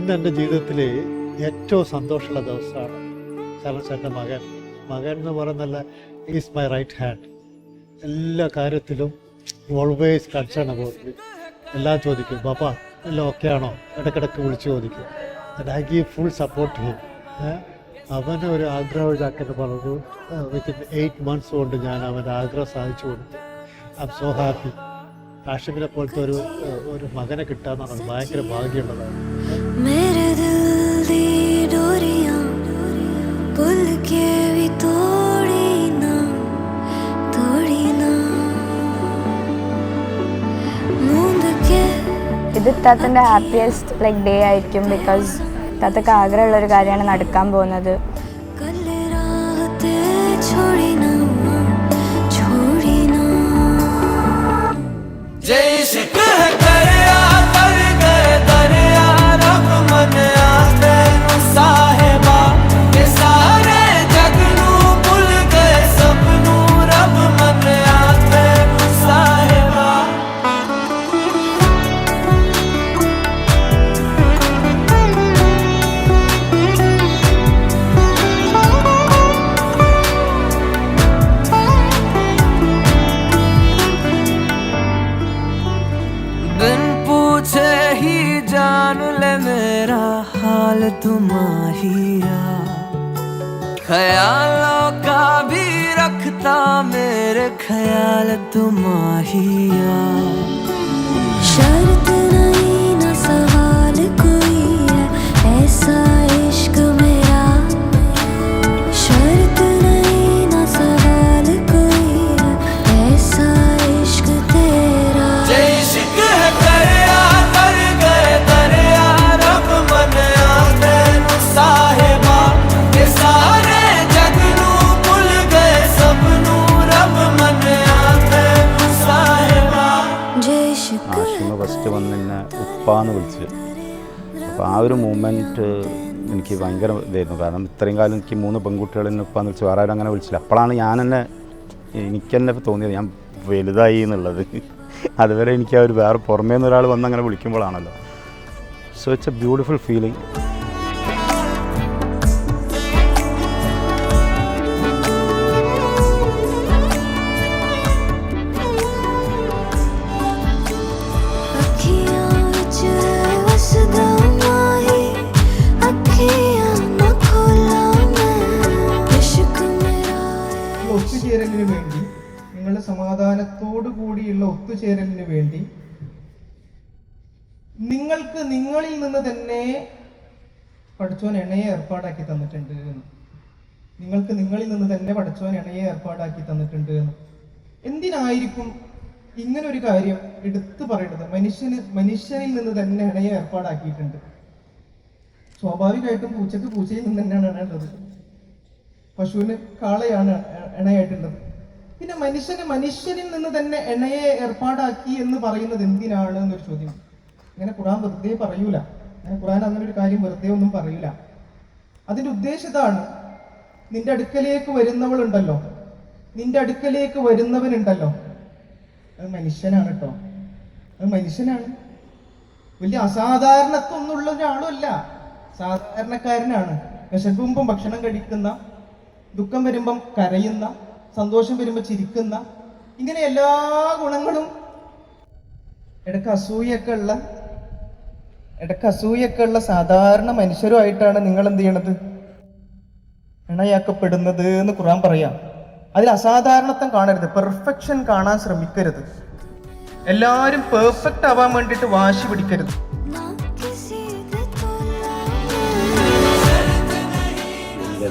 ഇന്ന് എൻ്റെ ജീവിതത്തിൽ ഏറ്റവും സന്തോഷമുള്ള ദിവസമാണ്. കാരണം എൻ്റെ മകൻ എന്ന് പറയുന്നല്ല, ഈസ് മൈ റൈറ്റ് ഹാൻഡ്. എല്ലാ കാര്യത്തിലും ഓൾവേസ് കൺസേൺ അബൌട്ട്. എല്ലാം ചോദിക്കും, പാപ്പ എല്ലാം ഓക്കെ ആണോ, ഇടയ്ക്കിടയ്ക്ക് വിളിച്ച് ചോദിക്കും. And I give full support him. അവന് ഒരു ആഗ്രഹം ഇതാക്കെന്ന് പറഞ്ഞു. വിത്തിൻ 8 months കൊണ്ട് ഞാൻ അവൻ്റെ ആഗ്രഹം സാധിച്ചു കൊടുത്തു. I'm so happy. കാശ്മീരെ പോലത്തെ ഒരു മകനെ കിട്ടാന്ന് പറഞ്ഞാൽ ഭയങ്കര ഭാഗ്യമുള്ളതാണ്. ഇത് താത്തൻ്റെ ഹാപ്പിയസ്റ്റ് ഡേ ആയിരിക്കും. ബിക്കോസ് താത്തക്ക് ആഗ്രഹമുള്ളൊരു കാര്യമാണ് നടക്കാൻ പോകുന്നത്. मेरा हाल तुम्हारिया ख्यालों का भी रखता मेरे ख्याल तुम्हारिया शर्त नहीं ना सवाल कोई है ऐसा इश्क मेरा शर्त नहीं ना सवाल कोई है ऐसा इश्क तेरा ഫസ്റ്റ് വന്ന് എന്നെ ഉപ്പാന്ന് വിളിച്ച്. അപ്പോൾ ആ ഒരു മൂമെൻറ്റ് എനിക്ക് ഭയങ്കര ഇതായിരുന്നു. കാരണം ഇത്രയും കാലം എനിക്ക് 3 പെൺകുട്ടികൾ എന്നെ ഉപ്പാന്ന് വിളിച്ച് വേറെ ആരും അങ്ങനെ വിളിച്ചില്ല. അപ്പോഴാണ് എനിക്കെന്നെ തോന്നിയത് ഞാൻ വലുതായി എന്നുള്ളത്. അതുവരെ എനിക്ക് ആ ഒരു വേറെ പുറമേ നിന്ന് ഒരാൾ വന്ന് അങ്ങനെ വിളിക്കുമ്പോഴാണല്ലോ. So it's a beautiful feeling. ഒത്തുചേരലിന് വേണ്ടി, നിങ്ങളുടെ സമാധാനത്തോടു കൂടിയുള്ള ഒത്തുചേരലിന് വേണ്ടി നിങ്ങൾക്ക് നിങ്ങളിൽ നിന്ന് തന്നെ പഠിച്ചോൻ എണ്ണയെ ഏർപ്പാടാക്കി തന്നിട്ടുണ്ട്. നിങ്ങൾക്ക് നിങ്ങളിൽ നിന്ന് തന്നെ പഠിച്ചോൻ എണ്ണയെ ഏർപ്പാടാക്കി തന്നിട്ടുണ്ട്. എന്തിനായിരിക്കും ഇങ്ങനെ ഒരു കാര്യം എടുത്തു പറയുന്നത്? മനുഷ്യനിൽ നിന്ന് തന്നെ എണ്ണയെ ഏർപ്പാടാക്കിയിട്ടുണ്ട്. സ്വാഭാവികമായിട്ടും പൂച്ചക്ക് പൂച്ചയിൽ നിന്ന് തന്നെയാണ് ഇണയുള്ളത്. പശുവിന് കാളയാണ് എണ്ണയായിട്ടുള്ളത്. പിന്നെ മനുഷ്യനിൽ നിന്ന് തന്നെ എണ്ണയെ ഏർപ്പാടാക്കി എന്ന് പറയുന്നത് എന്തിനാണ് എന്നൊരു ചോദ്യം. അങ്ങനെ ഖുർആൻ വെറുതെ പറയൂല. ഖുർആൻ അങ്ങനെ ഒരു കാര്യം വെറുതെ ഒന്നും പറയൂല. അതിന്റെ ഉദ്ദേശം ഇതാണ്. നിന്റെ അടുക്കലേക്ക് വരുന്നവളുണ്ടല്ലോ, നിന്റെ അടുക്കലേക്ക് വരുന്നവനുണ്ടല്ലോ, അത് മനുഷ്യനാണ് കേട്ടോ. അത് മനുഷ്യനാണ്. വലിയ അസാധാരണത്വമൊന്നുള്ള ഒരാളുമല്ല, സാധാരണക്കാരനാണ്. വിശക്കുമ്പം ഭക്ഷണം കഴിക്കുന്ന, ദുഃഖം വരുമ്പം കരയുന്ന, സന്തോഷം വരുമ്പോൾ ചിരിക്കുന്ന, ഇങ്ങനെ എല്ലാ ഗുണങ്ങളും ഇടയ്ക്ക് അസൂയൊക്കെ ഉള്ള സാധാരണ മനുഷ്യരുമായിട്ടാണ് നിങ്ങൾ എന്ത് ചെയ്യണത്? ഇണയാക്കപ്പെടുന്നത് എന്ന് ഖുർആൻ പറയാം. അതിൽ അസാധാരണത്വം കാണരുത്, പെർഫെക്ഷൻ കാണാൻ ശ്രമിക്കരുത്. എല്ലാവരും പെർഫെക്റ്റ് ആവാൻ വേണ്ടിയിട്ട് വാശി പിടിക്കരുത്.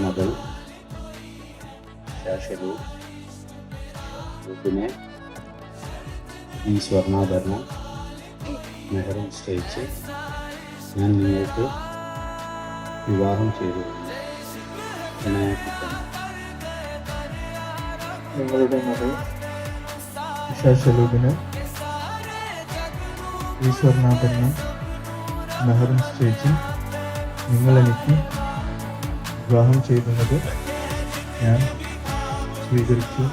മകൾ ഷാഷലുവിനെ ഈ സ്വർണ്ണാഭരണം മെഹറും നിശ്ചയിച്ച് ഞാൻ നിങ്ങൾക്ക് വിവാഹം ചെയ്തു. നിങ്ങളുടെ മകൾ ഷാഷലുവിന് ഈ സ്വർണ്ണാഭരണം മെഹറും നിശ്ചയിച്ച് നിങ്ങൾ എനിക്ക് വിവാഹം ചെയ്യുന്നത് ഞാൻ സ്വീകരിച്ചു.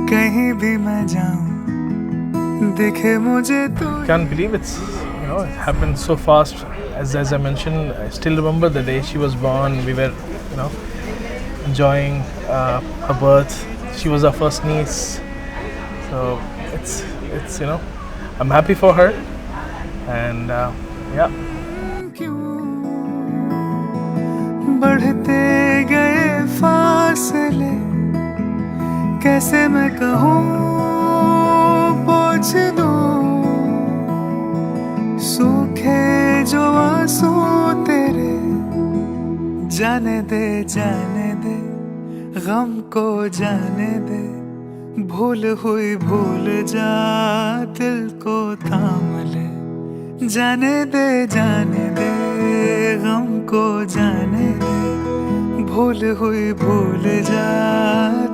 कहीं भी मैं जाऊं दिखे मुझे तू. Can't believe it happened so fast. As I mentioned, I still remember the day she was born. We were enjoying her birth. She was our first niece, so it's I'm happy for her, and yeah. बढ़ते गए फासले कैसे मैं कहूँ पहुँच दूँ सूखे जो आंसू तेरे जाने दे गम को जाने दे भूल हुई भूल जा दिल को थाम ले जाने दे गम को जाने दे भूल हुई भूल जा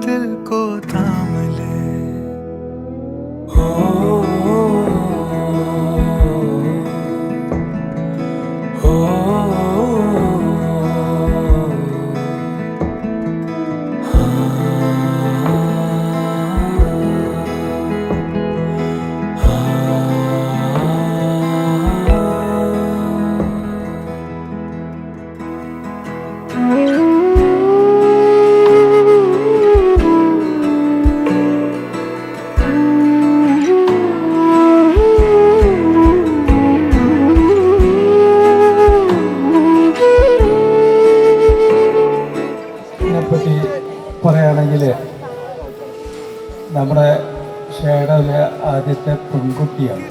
दिल को थाम ले. ഇതിനെപ്പറ്റി പറയുകയാണെങ്കിൽ നമ്മുടെ ഷേഡയിലെ ആദ്യത്തെ പെൺകുട്ടിയാണ്.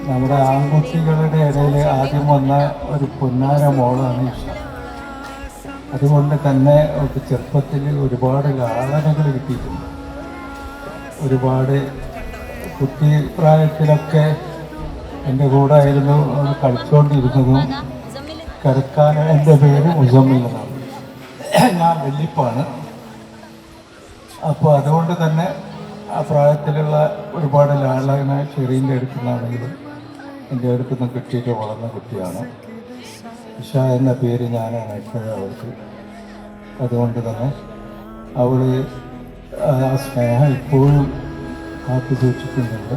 നമ്മുടെ ആൺകുട്ടികളുടെ ഇടയിൽ ആദ്യം വന്ന ഒരു പൊന്നാര മോളാണ് ഇഷ. അതുകൊണ്ട് തന്നെ അവർക്ക് ചെറുപ്പത്തിൽ ഒരുപാട് ലാളനകൾ കിട്ടിയിട്ടുണ്ട്. ഒരുപാട് കുട്ടി പ്രായത്തിലൊക്കെ എൻ്റെ കൂടെ ആയിരുന്നു കളിച്ചുകൊണ്ടിരുന്നതും. കിടക്കാൻ എൻ്റെ പേര് മുസമ്മിൽ എന്നാണ്, ഞാൻ വെള്ളിപ്പാണ്. അപ്പോൾ അതുകൊണ്ട് തന്നെ ആ പ്രായത്തിലുള്ള ഒരുപാട് ലാളന ഷെറീൻ്റെ അടുത്തുനിന്നാണെങ്കിലും എൻ്റെ അടുത്ത് നിന്ന് കിട്ടിയിട്ട് വളർന്ന കുട്ടിയാണ്. ഇഷ എന്ന പേര് ഞാനാണ് ഇട്ടത് അവൾക്ക്. അതുകൊണ്ട് തന്നെ അവൾ ആ സ്നേഹം ഇപ്പോഴും കാത്തു സൂക്ഷിക്കുന്നുണ്ട്.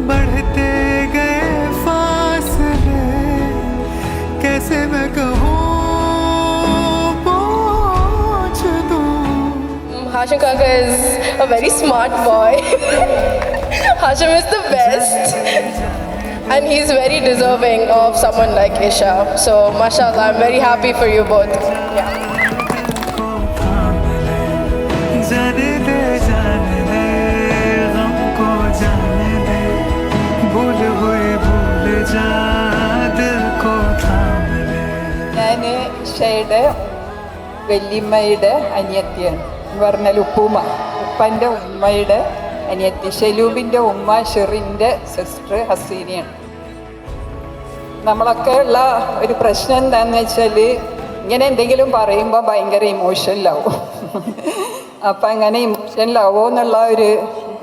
बढ़ते गए फासले कैसे मैं कहूँ पहुँच दूँ. Hashim Kaka is a very smart boy. Hashim is the best, and he's very deserving of someone like Isha. So, mashallah, I'm very happy for you both. Yeah. जाने दे गम को जाने दे भूल हुई भूल जा दिल को थाम ले. ഞാൻ ഇഷയുടെ വല്യമ്മയുടെ അനിയത്തിയാണ് എന്ന് പറഞ്ഞാൽ ഉപ്പൻ്റെ ഉമ്മയുടെ അനിയത്തി. ഷെലൂബിൻ്റെ ഉമ്മ ഷെറിൻ്റെ സിസ്റ്റർ ഹസീനയാണ്. നമ്മളൊക്കെ ഉള്ള ഒരു പ്രശ്നം എന്താണെന്ന് വെച്ചാൽ ഇങ്ങനെ എന്തെങ്കിലും പറയുമ്പോൾ ഭയങ്കര ഇമോഷണലാവും. അപ്പം അങ്ങനെ ഇമോഷണലാവോ എന്നുള്ള ഒരു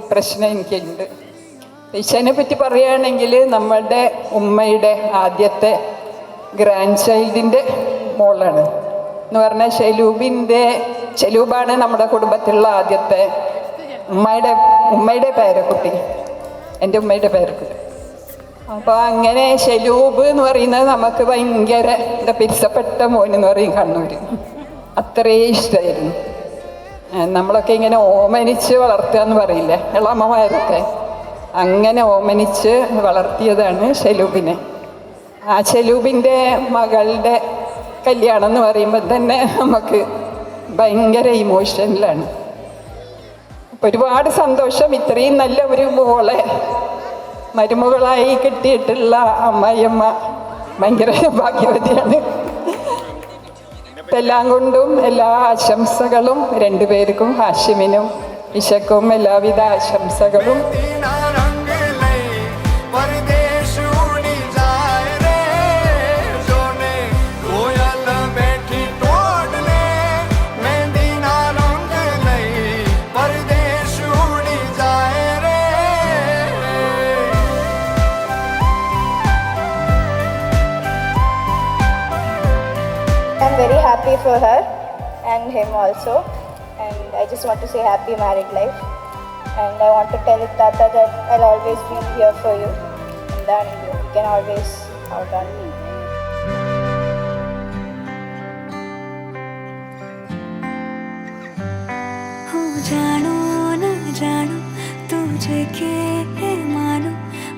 പ്രശ്നം എനിക്കുണ്ട്. ഇഷനെ പറ്റി പറയുകയാണെങ്കിൽ നമ്മളുടെ ഉമ്മയുടെ ആദ്യത്തെ ഗ്രാൻഡ് ചൈൽഡിൻ്റെ മോളാണ് എന്ന് പറഞ്ഞാൽ ഷെലൂബാണ് നമ്മുടെ കുടുംബത്തിലുള്ള ആദ്യത്തെ ഉമ്മയുടെ പേരക്കുട്ടി, എൻ്റെ ഉമ്മയുടെ പേരക്കുട്ടി. അപ്പോൾ അങ്ങനെ ഷെലൂബ് എന്ന് പറയുന്നത് നമുക്ക് ഭയങ്കര പിരിസപ്പെട്ട മോനെന്ന് പറയും കണ്ണൂർ. അത്രയും ഇഷ്ടമായിരുന്നു. നമ്മളൊക്കെ ഇങ്ങനെ ഓമനിച്ച് വളർത്തുക എന്ന് പറയില്ലേ ഇളമ്മമാരൊക്കെ, അങ്ങനെ ഓമനിച്ച് വളർത്തിയതാണ് ഷെലൂബിനെ. ആ ഷെലൂബിൻ്റെ മകളുടെ കല്യാണം എന്ന് പറയുമ്പോൾ തന്നെ നമുക്ക് ഭയങ്കര ഇമോഷണലാണ്. അപ്പം ഒരുപാട് സന്തോഷം ഇത്രയും നല്ല ഒരു മോളെ മരുമകളായി കിട്ടിയിട്ടുള്ള അമ്മായിയമ്മ ഭയങ്കര ഭാഗ്യവതിയാണ്. ഇപ്പം എല്ലാം കൊണ്ടും എല്ലാ ആശംസകളും രണ്ടുപേർക്കും, ഹാഷിമിനും ഇഷക്കും എല്ലാവിധ ആശംസകളും. I'm very happy for her and him also, and I just want to say happy married life, and I want to tell Tata that I'll always be here for you, and that you can always count on me. जानो न जानो तुझे के मानो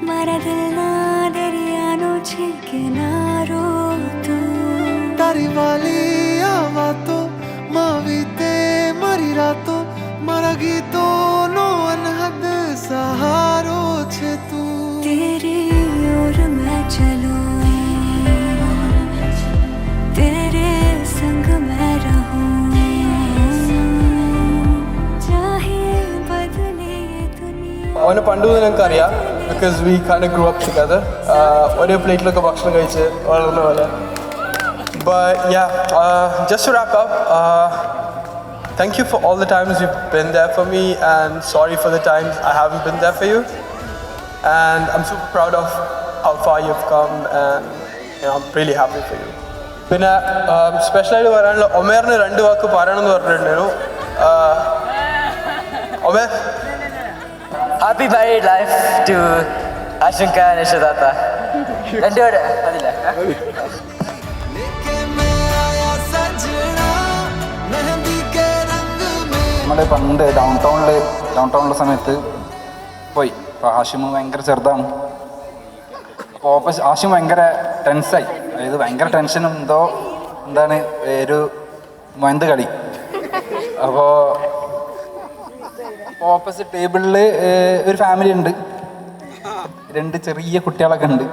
मारा दिल ना दरियानो छे किनारो तू तारी वाली आवातो मावीते मरी रातो मारा गीतो नो अनहद सहारो छे तू तेरी ओर मैं चलूं तेरे संग मैं रहूं അവനെ പണ്ട് മുതൽ ഞങ്ങൾക്കറിയാം, because we kind of grew up together. ഒരേ പ്ലേറ്റിലൊക്കെ ഭക്ഷണം കഴിച്ച് വളർന്ന പോലെ. But yeah, just to wrap up, thank you for all the times you've been there for me, and sorry for the times I haven't been there for you. And I'm super proud of how far you've come, and I'm really happy for you. പിന്നെ സ്പെഷ്യലായിട്ട് പറയാനുള്ള ഒമേറിന് 2 വാക്ക് പറയണമെന്ന് പറഞ്ഞിട്ടുണ്ടായിരുന്നു. Omer, Happy married life to Ashanka and Isha Tata. രണ്ടുപേരുടെ അതില്ല. നമ്മൾ പണ്ട് down ടൗണിലെ സമയത്ത് പോയി. അപ്പോൾ ആഷിം ഭയങ്കര ചെറുതാണ്. അപ്പോൾ ആഷിം ഭയങ്കര ടെൻസായി. അതായത് ഭയങ്കര ടെൻഷനും എന്താണ് ഒരു മന്ത് കളി. അപ്പോൾ ഓപ്പോസിറ്റ് ടേബിളിൽ ഒരു ഫാമിലി ഉണ്ട്, 2 ചെറിയ കുട്ടികളൊക്കെ ഉണ്ട്.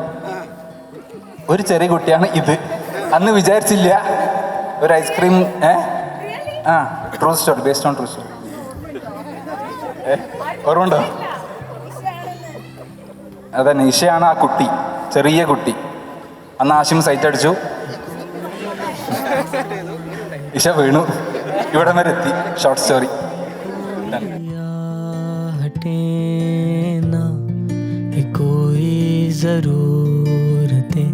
ഒരു ചെറിയ കുട്ടിയാണ് ഇത്. അന്ന് വിചാരിച്ചില്ല ഒരു ice cream. True story, based on true story. ഓർമ്മയുണ്ടോ? അതന്നെ, ഇഷയാണ് ആ കുട്ടി, ചെറിയ കുട്ടി. അന്ന് ആഷിം സൈറ്റ് അടിച്ചു, ഇഷ വീണു, ഇവിടെ വരെ എത്തി. Short story. ना कोई ज़रूरतें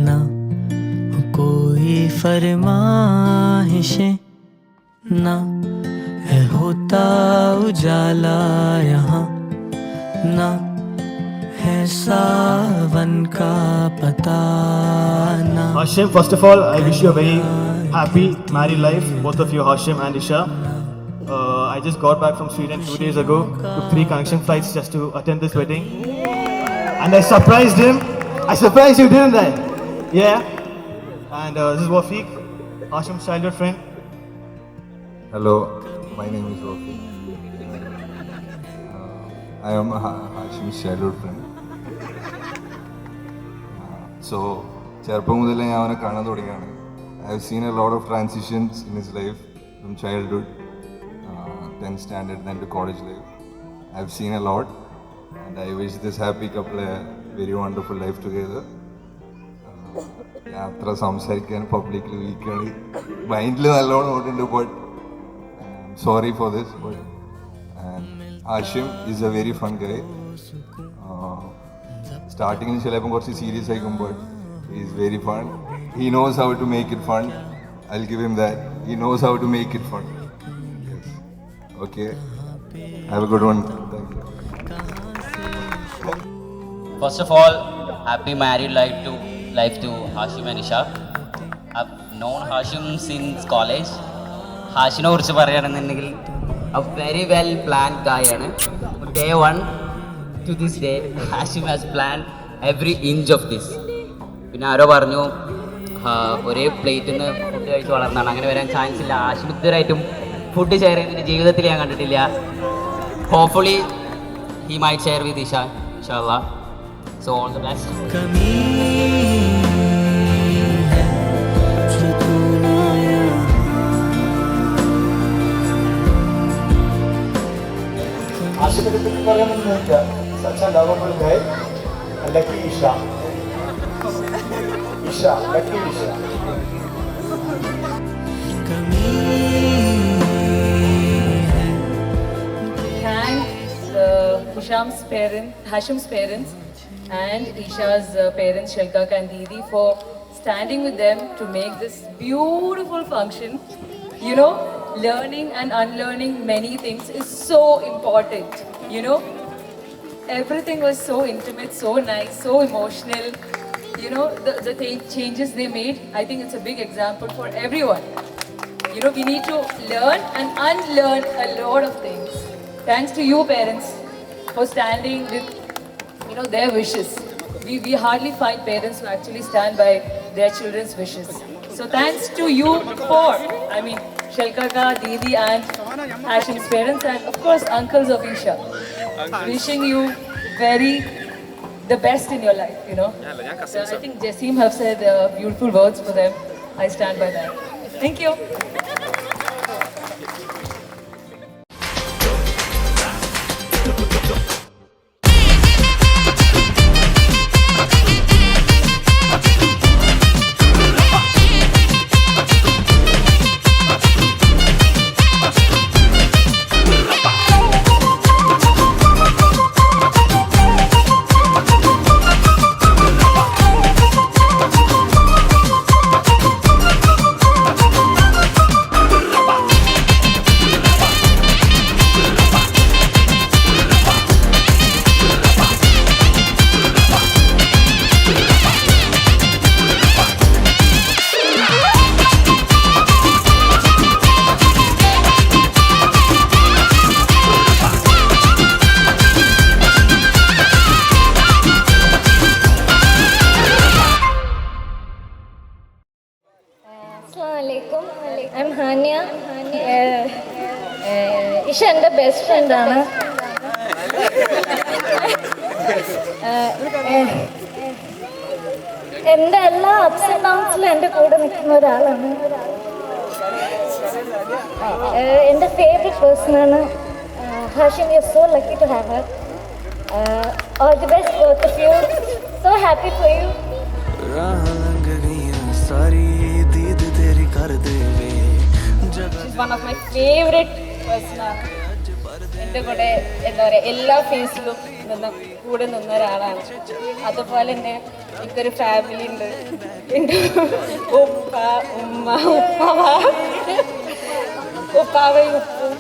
ना कोई फरमाइशें ना है होता उजाला यहाँ ना है सावन का पता ना. Hashim, first of all, I wish you a very happy married life, both of you, Hashim and Isha. I just got back from Sweden 2 days ago. Took 3 connection flights just to attend this wedding. And I surprised him. I surprised you, didn't I? Yeah. And this is Wafiq, Hashim's childhood friend. Hello, my name is Wafiq. I am Hashim's childhood friend. So, ചെറുപ്പം മുതലേ ഞാൻ അവനെ കാണാൻ തുടങ്ങിയാണ്. I have seen a lot of transitions in his life from childhood, 10th standard, then to college life. I've seen a lot, and I wish this happy couple a very wonderful life together. ഞാൻ അത്ര സംസാരിക്കാൻ പബ്ലിക്കിൽ വീക്കാണ്. മൈൻഡിൽ നല്ലോണം ഓടുന്നുണ്ട്, but sorry for this. But Ashim is a very fun guy. സ്റ്റാർട്ടിങ്ങിൽ ചിലപ്പം കുറച്ച് സീരിയസ് ആയിരിക്കുമ്പോൾ he is very fun. He knows how to make it fun. I'll give him that. He knows how to make it fun. Yes. Okay. Have a good one. Thank you. First of all, happy married life to Hashim and Isha. I've known Hashim since college. ഹാഷിനെ കുറിച്ച് പറയുകയാണെന്നുണ്ടെങ്കിൽ a very well planned guy ആണ്. Day 1 to this day, Hashim has planned every inch of this. പിന്നെ ആരോ പറഞ്ഞു ഒരേ പ്ലേറ്റിൽ നിന്ന് food കഴിച്ച് വളർന്നതാണ്, അങ്ങനെ വരാൻ ചാൻസ് ഇല്ല. ഹാഷിം ഇതുവരെയായിട്ടും ഫുഡ് ഷെയർ ചെയ്തിട്ട് ജീവിതത്തിൽ ഞാൻ കണ്ടിട്ടില്ല. Hopefully he might share with Isha, ഇൻഷാല്ലാ. So all the best. ഹാഷിമിനെ പറ്റി പറയാനൊന്നുമില്ല. Such a lovable guy. Lucky Isha. Lucky Isha. Thank Hashim's parents and Isha's parents, Shelkaka and Didi, for standing with them to make this beautiful function. You know, learning and unlearning many things is so important. You know, everything was so intimate, so nice, so emotional. You know, the changes they made, I think it's a big example for everyone. You know, we need to learn and unlearn a lot of things. Thanks to you parents for standing with, you know, their wishes. We hardly find parents who actually stand by their children's wishes. So thanks to you for, I mean, Shelkaka, Didi and Hashim's parents and of course uncles of Isha. Wishing you the best in your life, you know. So I think Jassim have said beautiful words for them. I stand by that. Thank you. I'm Hania. Isha എൻ്റെ best ഫ്രണ്ടാണ്. എൻ്റെ എല്ലാ ups and ഡൗൺസിലും എൻ്റെ കൂടെ നിൽക്കുന്ന ഒരാളാണ്. എൻ്റെ favourite പേഴ്സണാണ്. Hashim, you're so lucky to have her. All the best both of you. So happy for you. She's one of my favorite personാണ്. എൻ്റെ കൂടെ എന്താ പറയുക എല്ലാ ഫേസിലും കൂടെ നിന്ന ഒരാളാണ്. അതുപോലെ തന്നെ എനിക്കൊരു ഫാമിലി ഉണ്ട്. എൻ്റെ ഉപ്പ ഉമ്മ ഉപ്പാവയും ഉപ്പും.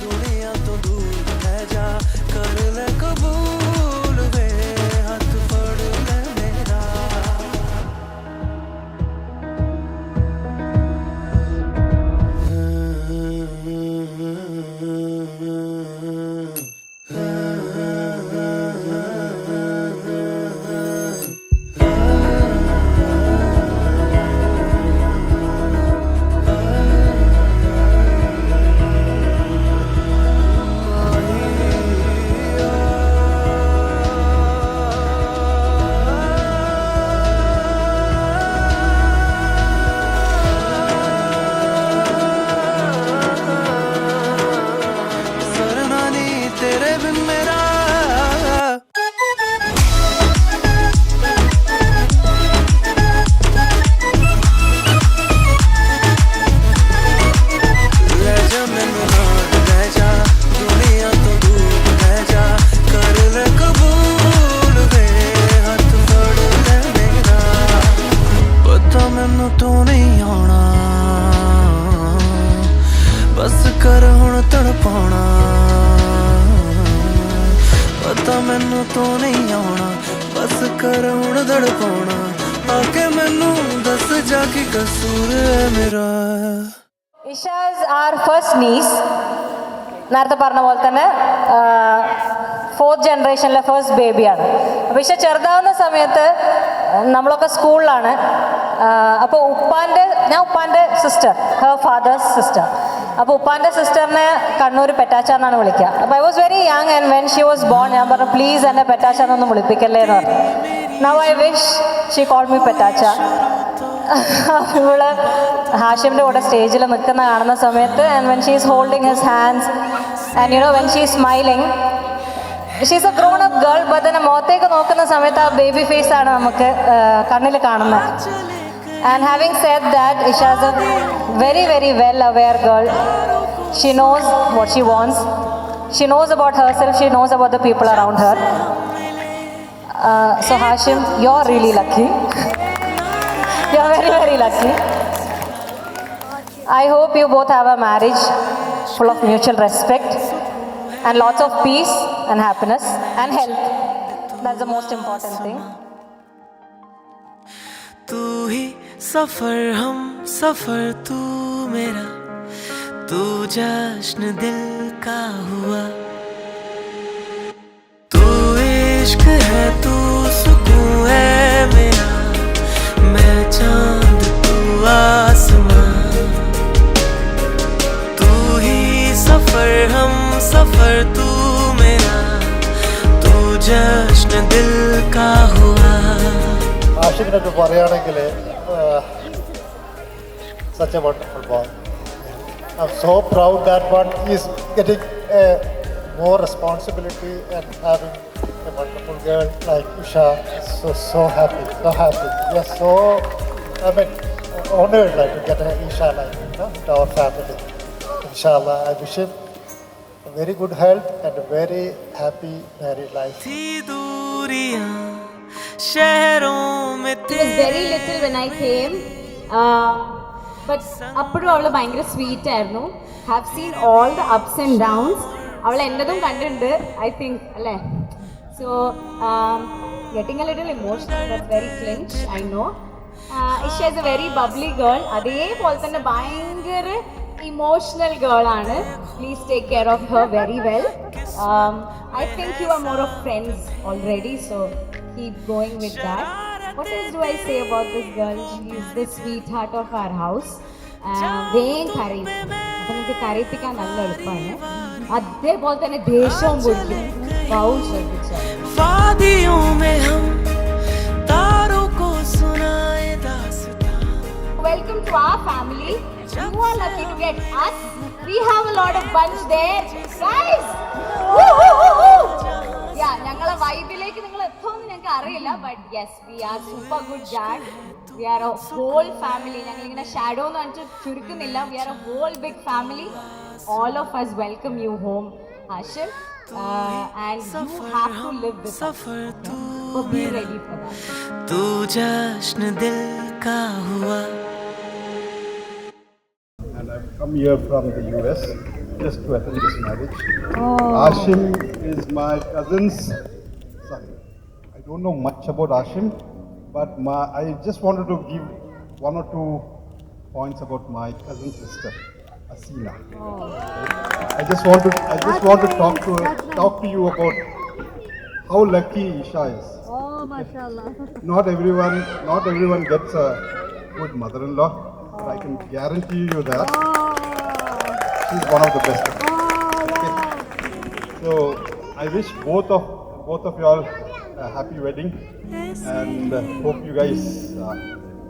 दुनिया तो दूर है जा कर ले कबूल वे हाथ पड़ ले मेरा Isha is our first niece. നേരത്തെ പറഞ്ഞ പോലെ തന്നെ 4th ജനറേഷനിലെ ഫസ്റ്റ് ബേബിയാണ്. അപ്പോൾ ഇഷ ചെറുതാവുന്ന സമയത്ത് നമ്മളൊക്കെ സ്കൂളിലാണ്. അപ്പോൾ ഞാൻ ഉപ്പാൻ്റെ സിസ്റ്റർ, ഹർ ഫാദേഴ്സ് സിസ്റ്റർ. അപ്പോൾ ഉപ്പാൻ്റെ സിസ്റ്ററിനെ കണ്ണൂർ പെറ്റാച്ച എന്നാണ് വിളിക്കുക. അപ്പോൾ I was very young and when she was born ഞാൻ പറഞ്ഞു പ്ലീസ് എന്നെ പെറ്റാച്ച എന്നൊന്നും വിളിപ്പിക്കല്ലേ എന്ന് പറഞ്ഞു. Now I wish she call me പെറ്റാച്ച. ഇവള് ഹാഷിമിൻ്റെ കൂടെ സ്റ്റേജിൽ നിൽക്കുന്ന കാണുന്ന സമയത്ത് and when she is holding his hands and you know when she is smiling she's a grown up girl. But തന്നെ മുഖത്തേക്ക് നോക്കുന്ന സമയത്ത് ആ ബേബി ഫേസ് ആണ് നമുക്ക് കണ്ണിൽ കാണുന്നത്. And having said that Isha is a very very well aware girl. She knows what she wants. She knows about herself. She knows about the people around her. So Hashim, you're really lucky. You're very, very lucky. I hope you both have a marriage full of mutual respect and lots of peace and happiness and health. That's the most important thing. तू ही सफर हम सफर तू मेरा, तू जश्न दिल का हुआ, तू इश्क है तू सुकून है मेरा, मैं चांद तू आसमां, तू ही सफर हम सफर तू मेरा, तू जश्न दिल का हुआ. ആഷിഖിനൊക്കെ പറയുകയാണെങ്കിൽ such a wonderful boy. I'm so proud that one is getting more responsibility and having a wonderful girl like Isha. So happy, so happy. We are so, I mean, honored like to get an Isha like to our family. Inshallah, I wish him a very good health and a very happy married life. He was very little when I came, but അപ്പോഴും അവൾ ഭയങ്കര sweet ആയിരുന്നു. Have seen all the ups and downs. അവൾ എന്നതും കണ്ടിട്ടുണ്ട് I think അല്ലേ. So getting a little emotional, that's very cringe, I know. Isha is a very bubbly girl. അതേപോലെ തന്നെ ഭയങ്കര ഇമോഷണൽ ഗേൾ ആണ്. Please take care of her very well. I think you are more of friends already, so keep going with that. What else do I say about this girl? She is the sweetheart of our house. വേഗം കരയും. അപ്പം നമുക്ക് കരയിപ്പിക്കാൻ നല്ല എളുപ്പമാണ്. അതേപോലെ തന്നെ ദേഷ്യവും പൊടിക്കും. Bow ശ്രദ്ധിച്ച Welcome to our family. You are lucky to get us. We have a lot of bunch there. Guys! ഞങ്ങളെ വൈബിലേക്ക് നിങ്ങൾ എത്തുമെന്ന് ഞങ്ങൾക്ക് അറിയില്ല. But yes, we are super good ജാഡ്. We are a whole family. ഞങ്ങളിങ്ങനെ ഷാഡോ എന്ന് പറഞ്ഞിട്ട് ചുരുക്കുന്നില്ല. We are a whole big family. All of us welcome you home, Hashim, and you have to live with us. So be ready for that. तू जश्न दिल का हुआ. And I've come here from the US just to attend this marriage. Hashim is my cousin's son. I don't know much about Hashim, but I just wanted to give one or two points about my cousin sister, Asina. I just want to talk to you about how lucky Isha is. Oh, mashallah. Not everyone gets a good mother-in-law, but I can guarantee you that she's one of the best. Okay. So I wish both of you all a happy wedding, and hope you guys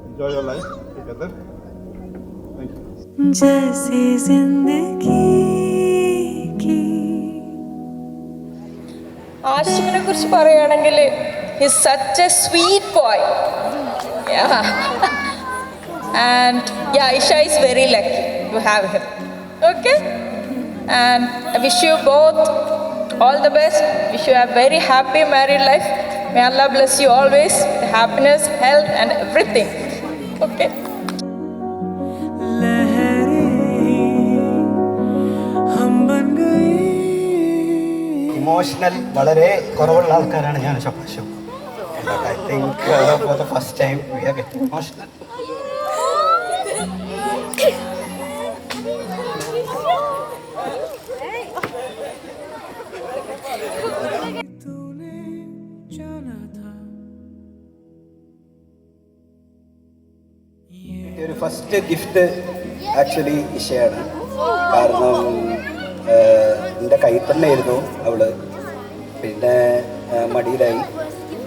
enjoy your life together. Thank you. जैसी जिंदगी की. ആഷിമിനെ കുറിച്ച് പറയുകയാണെങ്കിൽ he's such a sweet boy. And Isha is very lucky to have him. Okay? And I wish you both all the best. Wish you a very happy married life. May Allah bless you always with happiness, health and everything. Okay? Emotional വളരെ കുറവുള്ള ആൾക്കാരാണ് ഞാൻ ശുഭാശം. I think for the first time we are getting emotional. ഒരു first gift actually ഇഷയാണ്. കാരണം എൻ്റെ കയ്യിൽ തന്നെ ആയിരുന്നു അവള്. പിന്നെ മടിയിലായി,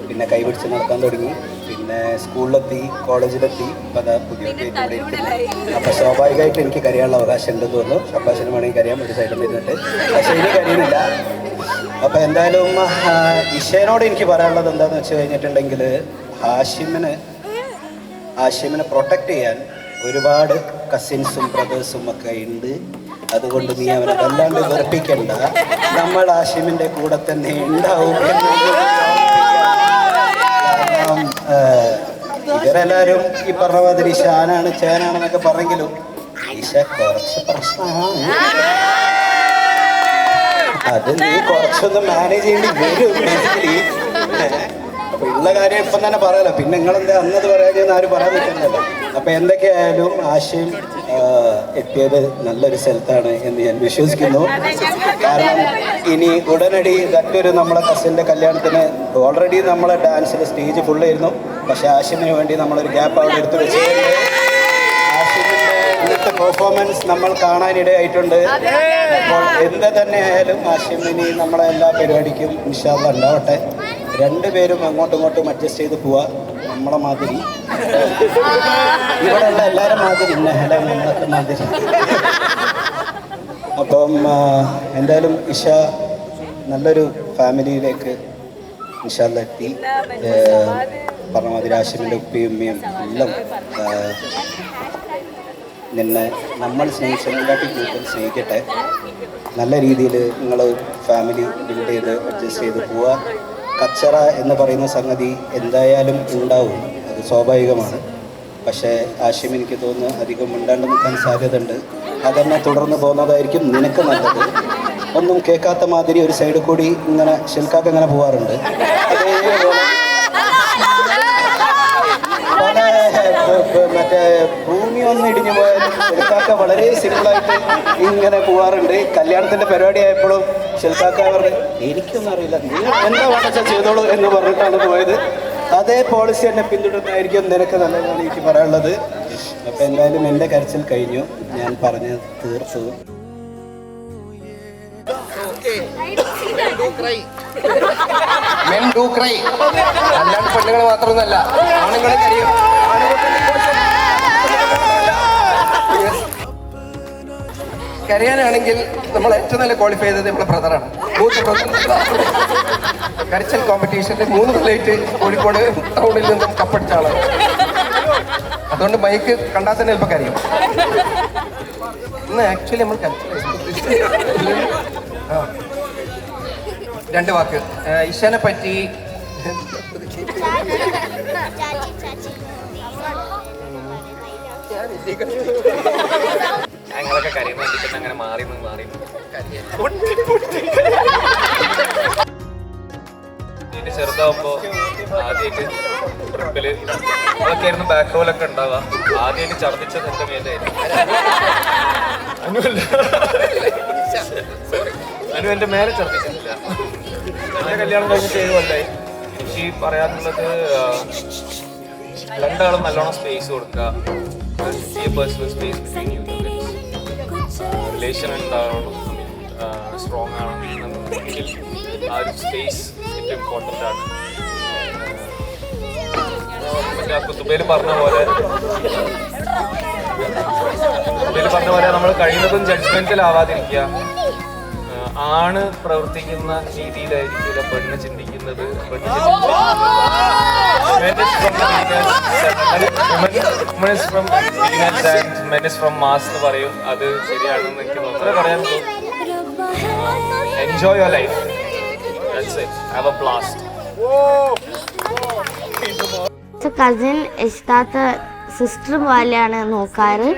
പിന്നെ കൈ പിടിച്ച് നടക്കാൻ തുടങ്ങി, പിന്നെ സ്കൂളിലെത്തി, കോളേജിലെത്തി, ഇപ്പം അതാ പുതിയ ഇവിടെ ഇരിക്കുന്നു. അപ്പം സ്വാഭാവികമായിട്ട് എനിക്ക് കരയാനുള്ള അവകാശം ഉണ്ടെന്ന് തോന്നുന്നു. ഷബ്ബാസിന് വേണമെങ്കിൽ കരയാം, ഒരു സൈഡിൽ ഇരുന്നിട്ട്. പക്ഷേ ഇനി കരയുന്നില്ല. അപ്പം എന്തായാലും ഇഷേനോട് എനിക്ക് പറയാനുള്ളത് എന്താണെന്ന് വെച്ച് കഴിഞ്ഞിട്ടുണ്ടെങ്കിൽ ഹാഷിമിനെ പ്രൊട്ടക്റ്റ് ചെയ്യാൻ ഒരുപാട് കസിൻസും ബ്രദേഴ്സും ഒക്കെ ഉണ്ട്. അതുകൊണ്ട് നീ അവനെ വല്ലാണ്ട് വെറുപ്പിക്കണ്ട. നമ്മൾ ഹാഷിമിൻ്റെ കൂടെ തന്നെ ഉണ്ടാവും. കാരണം ഇവരെല്ലാവരും ഈ പറഞ്ഞ മാതിരി ഷാനാണ് ചേനാണെന്നൊക്കെ പറഞ്ഞെങ്കിലും ഈശ കുറച്ച് പ്രശ്നമാണ്. അത് നീ കുറച്ചൊന്ന് മാനേജ് ചെയ്യേണ്ടി വരും ബേസിക്കലി. അപ്പൊ ഉള്ള കാര്യം ഇപ്പം തന്നെ പറയാലോ. പിന്നെ നിങ്ങളെന്താ അന്നത് പറയാൻ ആരും പറയാൻ നിൽക്കുന്നല്ലോ. അപ്പൊ എന്തൊക്കെയായാലും ആശയം എത്തിയത് നല്ലൊരു സ്ഥലത്താണ് എന്ന് ഞാൻ വിശ്വസിക്കുന്നു. കാരണം ഇനി ഉടനടി മറ്റൊരു നമ്മളെ കസിൻ്റെ കല്യാണത്തിന് ഓൾറെഡി നമ്മളെ ഡാൻസിൽ സ്റ്റേജ് ഫുള്ളായിരുന്നു. പക്ഷെ ആശിമിന് വേണ്ടി നമ്മളൊരു ഗ്യാപ്പ് അവിടെ എടുത്തു വെച്ചിട്ടുണ്ട്. ആശിമിൻ്റെ ഇന്നത്തെ പെർഫോമൻസ് നമ്മൾ കാണാനിടയായിട്ടുണ്ട്. അപ്പോൾ എന്ത് തന്നെ ആയാലും ആശിമിനി നമ്മളെ എല്ലാ പരിപാടിക്കും ഇൻഷാ അല്ലാഹ് ഉണ്ടാവട്ടെ. രണ്ടുപേരും അങ്ങോട്ടും ഇങ്ങോട്ടും അഡ്ജസ്റ്റ് ചെയ്ത് പോവാ. നമ്മളെ മാതിരി ഇവിടെ ഉള്ള എല്ലാവരും മാതിരി നെഹല നമ്മളൊക്കെ മാതിരി. അപ്പം എന്തായാലും ഇഷ നല്ലൊരു ഫാമിലിയിലേക്ക് ഇൻഷാ അല്ലാഹ് എത്തി. പറഞ്ഞ മാതിരി ആശിമിൻ്റെ ഉപ്പയും ഉമ്മയും എല്ലാം നിന്നെ നമ്മൾ സ്നേഹിച്ചതിനെക്കാട്ടി കൂടുതൽ സ്നേഹിക്കട്ടെ. നല്ല രീതിയിൽ നിങ്ങൾ ഫാമിലി ബിൽഡ് ചെയ്ത് അഡ്ജസ്റ്റ് ചെയ്ത് പോവുക. കച്ചറ എന്ന് പറയുന്ന സംഗതി എന്തായാലും ഉണ്ടാവും, അത് സ്വാഭാവികമാണ്. പക്ഷേ ആശിം എനിക്ക് തോന്നുന്നു അധികം മിണ്ടാണ്ട് നിൽക്കാൻ സാധ്യതയുണ്ട്. അതന്നെ തുടർന്ന് പോകുന്നതായിരിക്കും നിനക്ക് നല്ലത്. ഒന്നും കേൾക്കാത്ത മാതിരി ഒരു സൈഡിൽ കൂടി ഇങ്ങനെ ഷിൽക്കാക്ക് ഇങ്ങനെ പോകാറുണ്ട്. അതേപോലെ മറ്റേ ഭൂമി ഒന്ന് ഇടിഞ്ഞു പോയാലും ഷിൽക്കാക്ക വളരെ സിമ്പിളായിട്ട് ഇങ്ങനെ പോകാറുണ്ട്. കല്യാണത്തിൻ്റെ പരിപാടി ആയപ്പോഴും ഷിൽക്കാക്ക പറഞ്ഞു എനിക്കൊന്നും അറിയില്ല, നീ എന്താ വേണ്ട ചെയ്തോളൂ എന്ന് പറഞ്ഞിട്ടാണ് പോയത്. അതേ പോളിസി എന്നെ പിന്തുടരുന്നതായിരിക്കും നിനക്ക് നല്ലതാണ് എനിക്ക് പറയാനുള്ളത്. അപ്പം എന്തായാലും എൻ്റെ കരച്ചിൽ കഴിഞ്ഞു, ഞാൻ പറഞ്ഞ് തീർത്തു. Men do cry. അല്ലാണ്ട് പെണ്ണുങ്ങൾ മാത്രമൊന്നുമല്ല, ആണുങ്ങളും കരയും. കരയാനാണെങ്കിൽ നമ്മൾ ഏറ്റവും നല്ല ക്വാളിഫൈ ചെയ്തത് നമ്മളെ ബ്രദറാണ്. മൂത്ത ബ്രദർ കരച്ചൽ കോമ്പറ്റീഷനിൽ 3 കൊല്ലമായിട്ട് കോഴിക്കോട് ടൗണിൽ നിന്നും കപ്പടിച്ച ആളാണ്. അതുകൊണ്ട് മൈക്ക് കണ്ടാൽ തന്നെ ചിലപ്പോൾ കരയും. ഇന്ന് ആക്ച്വലി നമ്മൾ കരച്ചിൽ 2 വാക്ക് ഇഷാനെ പറ്റി. ഞങ്ങളൊക്കെ കരയുന്ന വേണ്ടിയിട്ട് അങ്ങനെ മാറി ചെറുതാവുമ്പോൾ ആദ്യമായിട്ട് ട്രിപ്പില് അതൊക്കെ ആയിരുന്നു ബാക്ക് റോലൊക്കെ ഉണ്ടാവുക. ആദ്യമായിട്ട് ഛർദ്ദിച്ചത് എൻ്റെ മേലായിരുന്നു. അനു എൻ്റെ മേലെ ഛർദ്ദിച്ചിട്ടില്ല. എൻ്റെ കല്യാണം കഴിഞ്ഞിട്ട് 7 കൊല്ലമായി. എനിക്ക് പറയാനുള്ളത് രണ്ടാളും നല്ലോണം സ്പേസ് കൊടുക്കുക. Personal space between you two. Relation ഉണ്ടാവണം, സ്ട്രോങ് ആണെങ്കിൽ ആ ഒരു സ്പേസ് ഏറ്റവും ഇമ്പോർട്ടൻ്റ് ആണ്. മറ്റേ കുത്തുബേല് പറഞ്ഞ പോലെ നമ്മൾ കഴിയുന്നതും ജഡ്ജ്മെന്റിലാവാതിരിക്കുക. ആണ് പ്രവർത്തിക്കുന്ന രീതിയിലായിരിക്കില്ല പെണ്ണ് ചിന്തിക്കുന്നത്. പറയും അത് ശരിയാണെന്ന് എനിക്ക് മാത്രമേ പറയാൻ enjoy your life. That's it. Have a blast. Cousin ഇഷ്ടാത്ത സിസ്റ്റർ പോലെയാണ് നോക്കാറ്.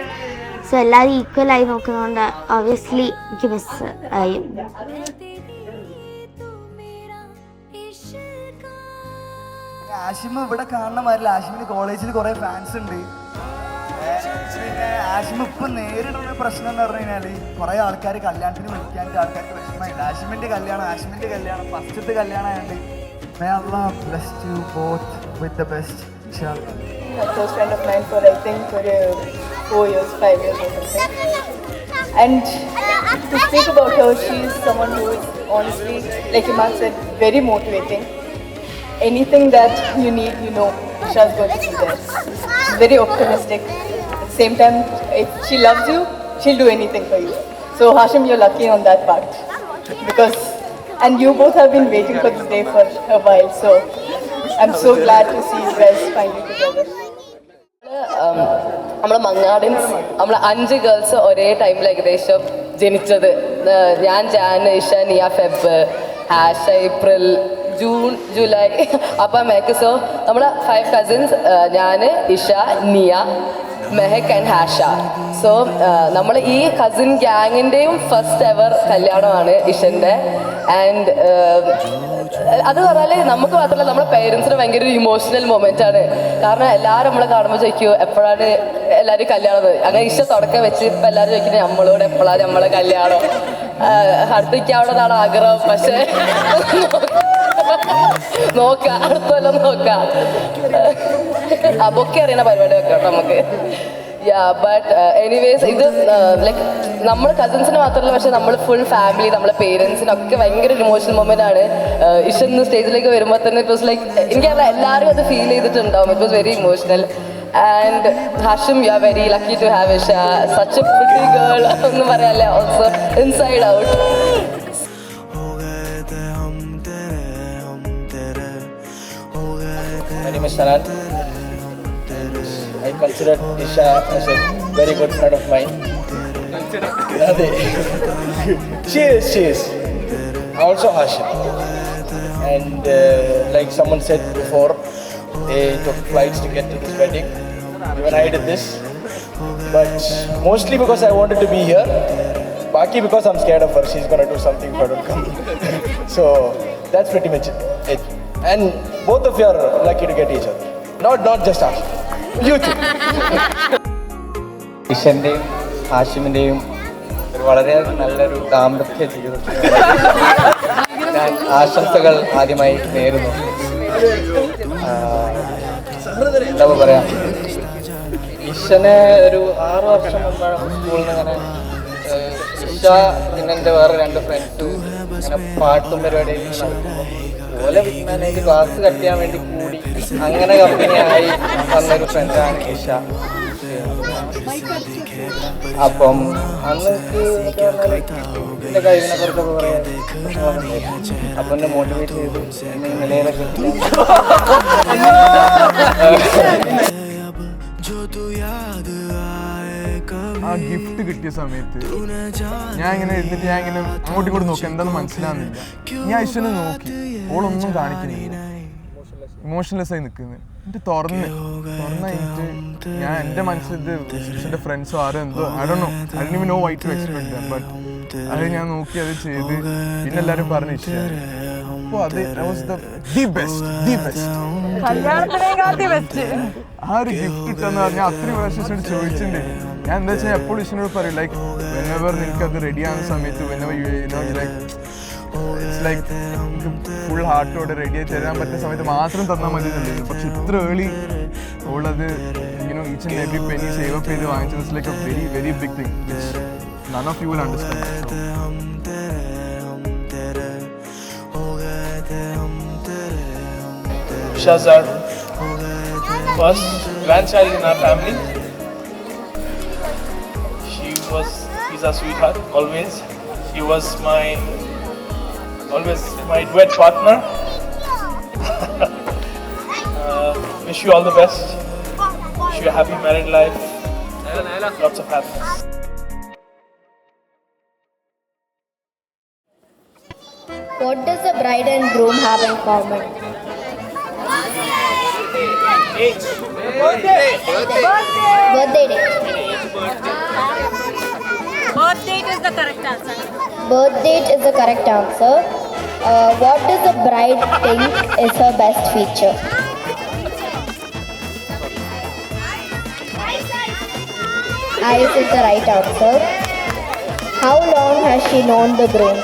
സോ എല്ലാവരും ഈക്വലായി നോക്കുന്നതുകൊണ്ട് ഒബ്വിയസ്ലി എനിക്ക് മിസ് ആയി. ആഷിം ഇവിടെ കാണുന്ന മാതിരില്ല. ആഷിമിന് കോളേജിൽ കുറേ ഫാൻസ് ഉണ്ട്. പിന്നെ ആഷിം ഇപ്പം നേരിടുന്ന പ്രശ്നം എന്ന് പറഞ്ഞു കഴിഞ്ഞാൽ കുറേ ആൾക്കാർ കല്യാണത്തിന് വിളിക്കാനായിട്ട് ആൾക്കാർക്ക് വിഷമമുണ്ട്. ആഷിമിൻ്റെ കല്യാണം ഫസ്റ്റത്തെ കല്യാണം ആയതുകൊണ്ട് may Allah bless you both with the best, inshallah. A close friend of mine for I think for 4 years, 5 years or something. And to speak about her, she is someone who is honestly, like Iman said, very motivating. Anything that you need, you know, Isha is going to be there. She's very optimistic. At the same time, if she loves you, she'll do anything for you. So Hashim, you're lucky on that part. Because, and you both have been waiting for this day for a while. So I'm so glad to see you guys finally together. നമ്മളെ മങ്ങാടിൻസ് നമ്മൾ 5 girls ഒരേ ടൈമിൽ ഏകദേശം ജനിച്ചത്. ഞാൻ ജാൻ, ഇഷ, നിയ Feb, ഹാഷ April, June, July. അപ്പം so നമ്മുടെ 5 കസിൻസ്, ഞാൻ, ഇഷ, നിയ, മെഹക് ആൻഡ് ഹാഷ. സോ നമ്മൾ ഈ കസിൻ ഗ്യാങ്ങിൻ്റെയും ഫസ്റ്റ് എവർ കല്യാണമാണ് ഇഷൻ്റെ. ആൻഡ് അത് പറഞ്ഞാൽ നമുക്ക് മാത്രമല്ല നമ്മുടെ പേരൻസിന് ഭയങ്കര ഒരു ഇമോഷണൽ മൊമെൻ്റ് ആണ്. കാരണം എല്ലാവരും നമ്മളെ കാണുമ്പോൾ ചോദിക്കും എപ്പോഴാണ് എല്ലാവരും കല്യാണം. അങ്ങനെ ഇഷ തുടക്കം വെച്ച് ഇപ്പം എല്ലാവരും ചോദിക്കുന്നത് നമ്മളോട് എപ്പോഴാണ് നമ്മളെ കല്യാണം, അടുത്തേക്കാവുന്നതാണ് ആഗ്രഹം. പക്ഷേ നോക്കാം, അടുത്തെല്ലാം നോക്കാം. അതൊക്കെ അറിയണ പരിപാടി വെക്കാം നമുക്ക്. ബട്ട് എനിവേസ് ഇത് ലൈക്ക് നമ്മൾ കസിൻസിന് മാത്രമല്ല, പക്ഷെ നമ്മൾ ഫുൾ ഫാമിലി, നമ്മളെ പേരൻസിനൊക്കെ ഭയങ്കര ഒരു ഇമോഷണൽ മൊമെൻ്റ് ആണ്. ഇഷന്ന് സ്റ്റേജിലേക്ക് വരുമ്പോൾ തന്നെ ഇറ്റ് വാസ് ലൈക്ക് എനിക്കറിയാം എല്ലാവരും അത് ഫീൽ ചെയ്തിട്ടുണ്ടാവും. It was very emotional. And Hashim, you are very lucky to have Isha, such a pretty girl ഒന്നും പറയാല്ലേ, also inside out. My name is Sanan. I consider Isha as a very good friend of mine. She is. Also Hashim. And like someone said before, they took flights to get to this wedding. Even I did this. But mostly because I wanted to be here. Baki because I'm scared of her. She's going to do something if I don't come. So that's pretty much it. And both of you are lucky to get each other. Not just Hashim. You too. ഇഷൻ്റെയും ഹാഷിമിൻ്റെയും ഒരു വളരെ നല്ലൊരു ദാമ്പത്യ ജീവിതത്തിൽ ഞാൻ ആശംസകൾ ആദ്യമായി നേരുന്നു. എന്താ പറയാ, ഇഷനെ ഒരു 6 വർഷം മുമ്പാണ് സ്കൂളിൽ നിന്ന് ഇങ്ങനെ ഇഷ പിന്നെ എൻ്റെ വേറെ 2 ഫ്രണ്ട്സും ഇങ്ങനെ പാട്ടും പരിപാടിയും നടക്കുമ്പോൾ അതുപോലെ ഞാൻ എനിക്ക് ക്ലാസ് കട്ട് ചെയ്യാൻ വേണ്ടി കൂടി അങ്ങനെ കമ്പനിയായി വന്നൊരു ഫ്രണ്ടാണ് ഇഷ. അപ്പം അന്ന് എൻ്റെ കഴിവിനെ കുറിച്ചൊക്കെ പറയാൻ അപ്പം എന്നെ മോട്ടിവേറ്റ് ചെയ്തു നിലയിലൊക്കെ. ആ ഗിഫ്റ്റ് കിട്ടിയ സമയത്ത് ഞാൻ ഇങ്ങനെ ഇരുന്നിട്ട് ഞാൻ ഇങ്ങനെ അങ്ങോട്ടും ഇങ്ങോട്ട് നോക്കി, എന്താണെന്ന് മനസ്സിലാവുന്നില്ല. ഞാൻ ഇഷനെ നോക്കി, ഓളൊന്നും കാണിക്കുന്നില്ല, ഇമോഷൻലെസ് ആയി നിൽക്കുന്നത്. എന്നിട്ട് തുറന്ന് കഴിഞ്ഞിട്ട് ഞാൻ എൻ്റെ മനസ്സിൽ ഇഷൻ്റെ ഫ്രണ്ട്സോ ആരോ എന്തോ I don't know why to expect, but അത് ഞാൻ നോക്കി അത് ചെയ്ത് പിന്നെ എല്ലാവരും പറഞ്ഞു ഇഷ. അപ്പോൾ അത് ദി ബെസ്റ്റ് ആ ഒരു ഗിഫ്റ്റ് കിട്ടുമെന്ന് പറഞ്ഞാൽ അത്രയും പ്രാവശ്യം ചോദിച്ചിട്ടുണ്ട്. ഞാൻ എന്താ വെച്ചാൽ എപ്പോഴും ഇഷനോട് പറയും ലൈക്ക് വെനെവർ നിനക്കത് റെഡി ആകുന്ന സമയത്ത് whenever you know like it's like full ഹാർട്ടോടെ റെഡിയായി തരാൻ പറ്റുന്ന സമയത്ത് മാത്രം തന്നാൽ മതി എന്നുള്ളത്. പക്ഷെ ഇത്ര ഏർലി ഉള്ളത് you know each and every penny save up ചെയ്ത് വാങ്ങിച്ചത് it's like a very very big thing which none of you will understand. Isha's our first grandchild in our family. He's a sweetheart, always. He was always my duet partner. Wish you all the best. Wish you a happy married life. Lots of happiness. What does the bride and groom have in common? Birthday date. Birth date is the correct answer. Birth date is the correct answer. What does the bride think is her best feature? Eyes is the right answer. How long has she known the groom?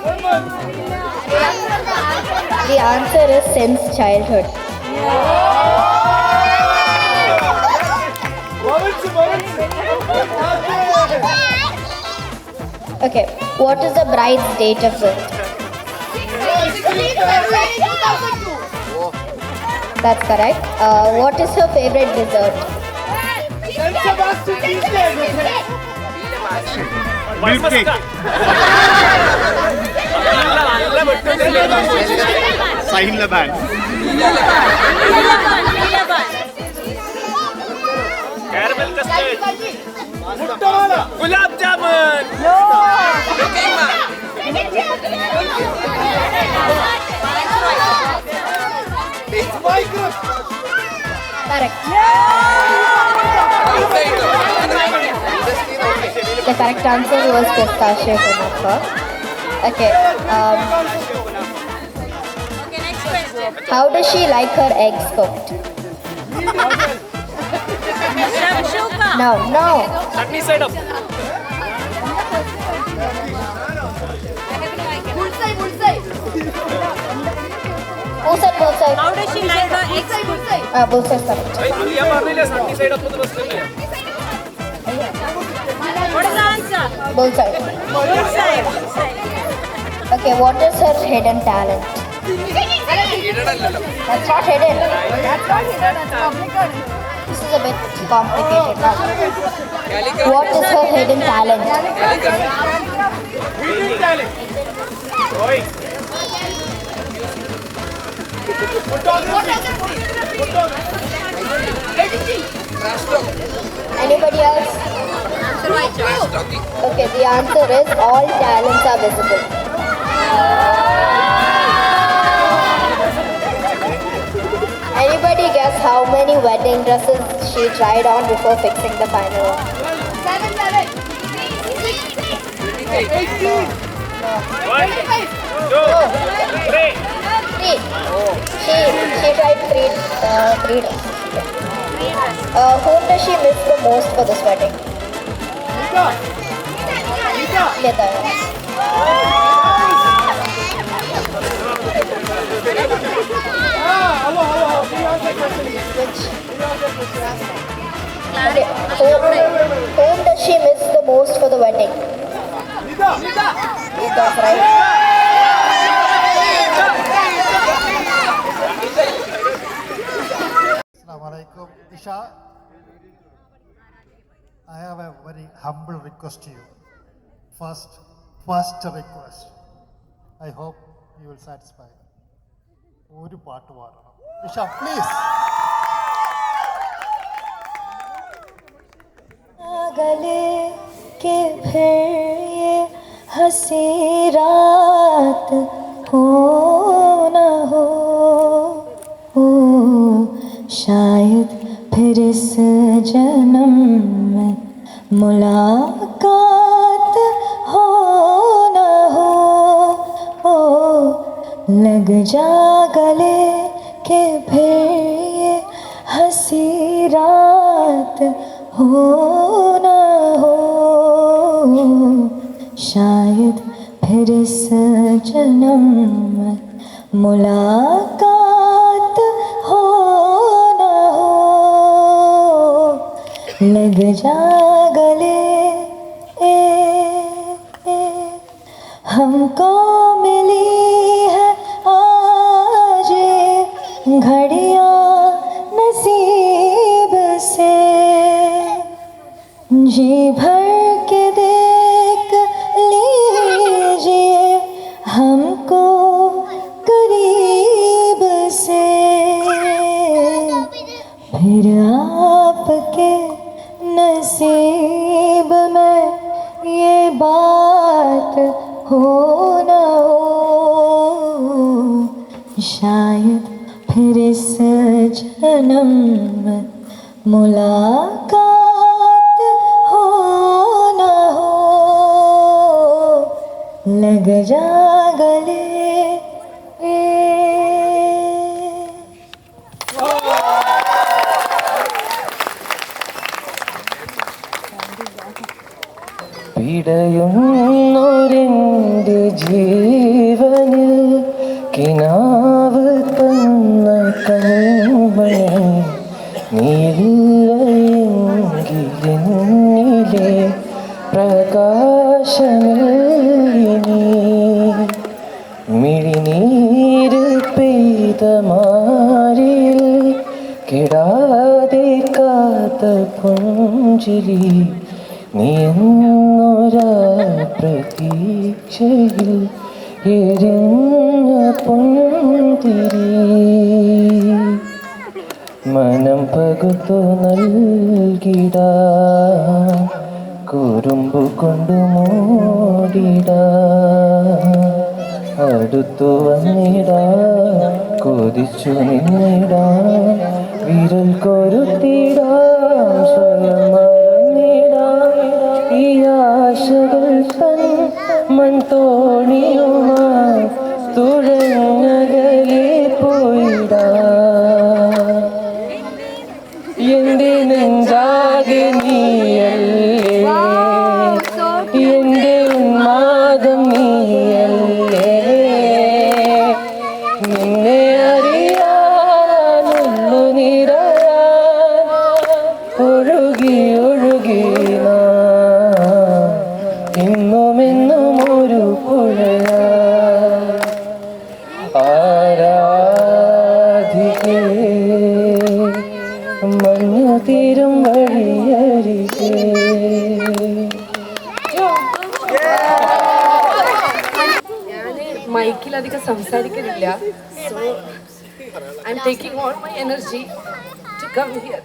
1 month. The answer is since childhood. Okay, what is the bride's date of birth? That's correct. What is her favorite dessert? Gulab jamun Correct. The correct answer was pistachio vanilla. Okay. How does she like her eggs cooked? No. Chutney side up. Who said both sides? How does she like her eggs cooked? Both sides correct. Chutney side up. What is the answer? Both sides. Both sides. Okay, what is her hidden talent? That's not hidden. This is a bit complicated now. What is her hidden talent? Anybody else? Okay, the answer is all talents are visible. Anybody guess how many wedding dresses she tried on before fixing the final one? 3. She tried three dresses. Whom does she miss the most for this wedding? Nita. Okay. Whom does she miss the most for the wedding? Nita, right? Assalamualaikum. Isha, I have a very humble request to you. First request. I hope you will satisfy. ഒരു പാട്ട് പാടണം. Isha, please. गले के फिर ये हंसी रात हो न हो, शायद फिर इस जन्म में मुलाकात हो न हो, लग जा गले के फिर ये हंसी रात हो न हो, शायद फिर इस जन्म में मुलाकात हो न हो, लग जा गले हमको मिली है आज घड़ियां नसीब से, जी भर के देख लीजिए हमको करीब से, फिर आपके नसीब में ये बात हो न हो, शायद फिर इस जन्म में मुलाकात हो न हो, लग जा गले പിടയുന്നൊരെൻ്റെ ജീവനിൽ കിനാ കൺമണി നീലെങ്കിലെന്നിലെ പ്രകാശമില്ലിനി മിഴിനീര് പെയ്ത മാറിൽ കിടാതെ കാത്ത പുഞ്ചിരി നീ എന്നൊരാ പ്രതീക്ഷയിൽ എരിഞ്ഞ പൊന്തിരി മനം പകുത്തു നൽകിട കുറുമ്പു കൊണ്ടു മൂടിട അടുത്തു വന്നിടാ കൊതിച്ചു നിന്നിടാ വിരൽ കൊരുത്തിടാം സ്വയം മറന്നിടാ ഈ ആശകൾ തൻ മൺതോണിയുമായി തുഴഞ്ഞകലെ പോയിടാ എന്റെ നെഞ്ചാകെ നീയല്ലേ എന്റെ ഉന്മാദം നീയല്ലേ നിന്നെ അറിയാനുള്ളു നിറയാൻ ഒഴുകി ഒഴുകി ഇന്നുമെന്നും ഒരു പുഴയാ ആരാധികേ മഞ്ഞു തീരും വഴിയരികെ മൈക്കിലധികം സംസാരിക്കുന്നില്ല. So I'm taking all my energy to come here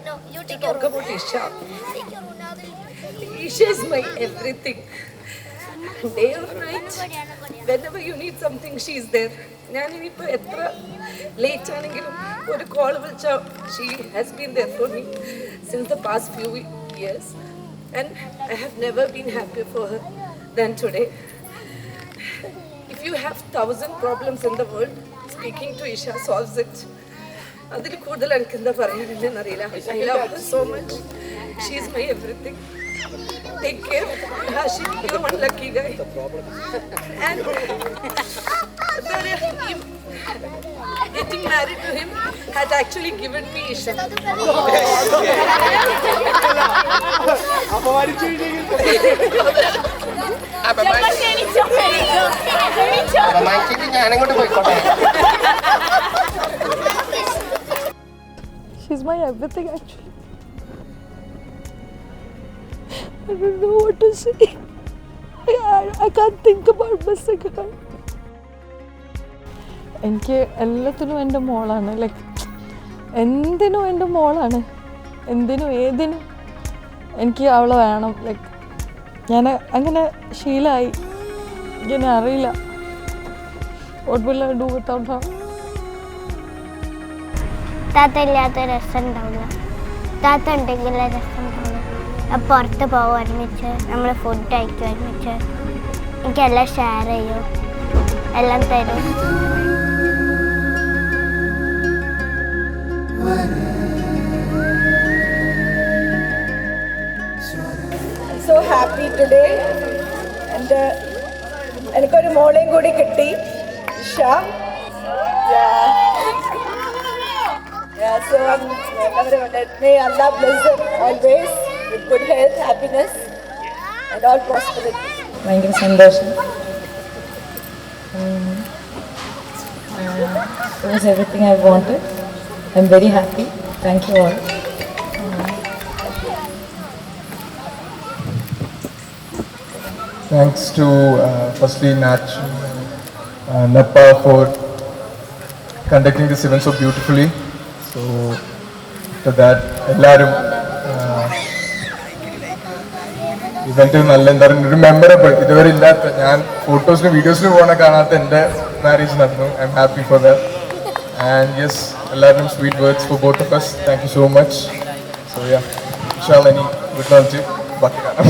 to talk about Isha. Isha is my everything. Day or night, whenever you need something, she is there. ഞാനിപ്പോൾ എത്ര ലേറ്റ് ആണെങ്കിലും ഒരു കോൾ വിളിച്ചാൽ she has been there for me since the past few years, and I have never been happier for her than today. If you have 1,000 problems in the world, speaking to Isha solves it. അതിൽ കൂടുതൽ എനിക്ക് എന്താ പറയാനെന്ന് അറിയില്ല. I love her so much. She is my everything. Take care, Hashim. You're one lucky guy. And getting married to him has actually given me Isha. She's my everything actually. I don't know what to say. I can't think about missing her. എനിക്ക് എല്ലാത്തിനും എൻ്റെ മോളാണ്. Like എന്തിനും എൻ്റെ മോളാണ്. എന്തിനും ഏതിനും എനിക്ക് അവളെ വേണം. ലൈക്ക് ഞാൻ അങ്ങനെ ശീലമായി. എനിക്കെന്നെ അറിയില്ല. What will I do without her? താത്ത ഇല്ലാത്ത രസം ഉണ്ടാവില്ല. താത്ത ഉണ്ടെങ്കിൽ രസം ഉണ്ടാവില്ല. പുറത്ത് പോകും ഒരുമിച്ച്, നമ്മൾ ഫുഡ് കഴിക്കും ഒരുമിച്ച്, എനിക്കെല്ലാം ഷെയർ ചെയ്യും, എല്ലാം തരും. So happy today. And എനിക്കൊരു മോളെയും കൂടി കിട്ടി, Isha. So may Allah bless them always with good health, happiness and all prosperity. ഭയങ്കര സന്തോഷം. It was everything I wanted. I'm very happy. Thank you all. Thanks to firstly Natch, Nappa for conducting this event so beautifully. So after that, എല്ലാവരും event നല്ല എന്താ പറയുക memorable, ഇതുവരെ ഇല്ലാത്ത, ഞാൻ ഫോട്ടോസിലും വീഡിയോസിലും പോകണ കാണാത്ത എൻ്റെ മാരേജ് നടന്നു. I am happy for that. And yes, എല്ലാവരും sweet words for both of us. Thank you so much. So yeah, ഇൻഷാ അല്ലാഹ് ഇനി റിട്ടേൺ ബാക്കി കാണാം.